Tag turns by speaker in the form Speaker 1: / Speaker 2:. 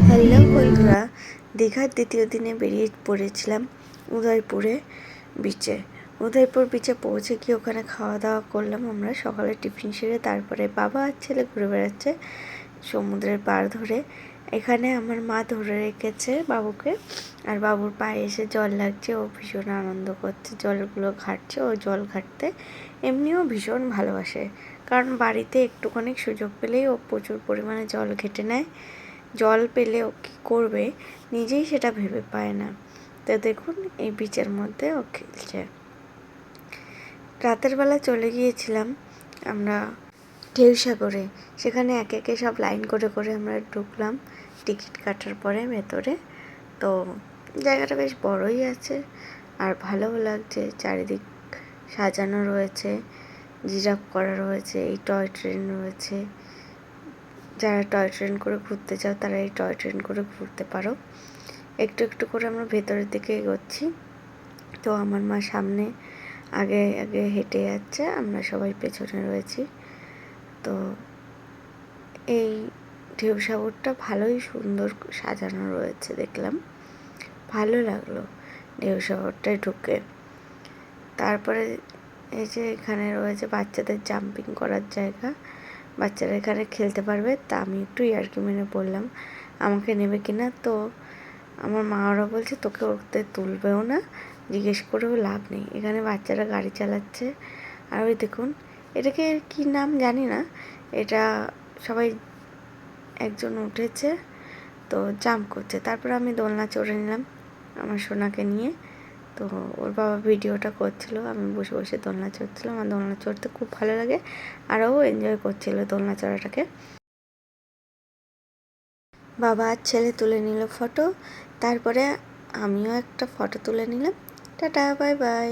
Speaker 1: Hello বন্ধুরা, দীঘার দ্বিতীয় দিনে বেরিয়ে পড়েছিলাম উদয়পুরে বিচে। উদয়পুর বিচে পৌঁছে গিয়ে ওখানে খাওয়া দাওয়া করলাম আমরা সকালে টিফিন সেরে। তারপরে বাবা আর ছেলে ঘুরে বেড়াচ্ছে সমুদ্রের পাড় ধরে। এখানে আমার মা ধরে রেখেছে বাবুকে, আর বাবুর পায়ে এসে জল লাগছে, ও ভীষণ আনন্দ করছে, জলগুলো ঘাটছে। ও জল ঘাটতে এমনিও ভীষণ ভালোবাসে, কারণ বাড়িতে একটুখানি সুযোগ পেলেই ও প্রচুর পরিমাণে জল ঘেঁটে নেয়। জল পেলে ও কী করবে নিজেই সেটা ভেবে পায় না। তো দেখুন এই বিচের মধ্যে ও খেলছে। রাতের বেলা চলে গিয়েছিলাম আমরা ঢেউসাগরে। সেখানে একে একে সব লাইন করে করে আমরা ঢুকলাম টিকিট কাটার পরে ভেতরে। তো জায়গাটা বেশ বড়ই আছে আর ভালোও লাগছে, চারিদিক সাজানো রয়েছে, জিরাফ করা রয়েছে, এই টয় ট্রেন রয়েছে। যারা টয় ট্রেন করে ঘুরতে চাও তারা এই টয় ট্রেন করে ঘুরতে পারো। একটু একটু করে আমরা ভেতরের দিকে এগোচ্ছি। তো আমার মা সামনে আগে আগে হেঁটে যাচ্ছে, আমরা সবাই পেছনে রয়েছি। তো এই ঢেউসাগরটা ভালোই সুন্দর সাজানো রয়েছে, দেখলাম ভালো লাগলো ঢেউসাগরটায় ঢুকে। তারপরে এই যে এখানে রয়েছে বাচ্চাদের জাম্পিং করার জায়গা, বাচ্চারা এখানে খেলতে পারবে। তা আমি একটু ইয়ার্কি মেরে বললাম আমাকে নেবে কিনা। তো আমার মা ওরা বলছে তোকে ওতে তুলবেও না, জিজ্ঞেস করেও লাভ নেই। এখানে বাচ্চারা গাড়ি চালাচ্ছে। আর ওই দেখুন, এটাকে কি নাম জানি না, এটা সবাই একজন উঠেছে তো জাম্প করছে। তারপর আমি দোলনা চড়ে নিলাম আমার সোনাকে নিয়ে। তো ওর বাবা ভিডিওটা করছিল, আমি বসে বসে দোলনা চড়ছিলাম। আমার দোলনা চড়তে খুব ভালো লাগে, আর ও এনজয় করছিল দোলনা চড়াটাকে। বাবা আর ছেলে তুলে নিল ফটো, তারপরে আমিও একটা ফটো তুলে নিলাম। Tata, bye bye.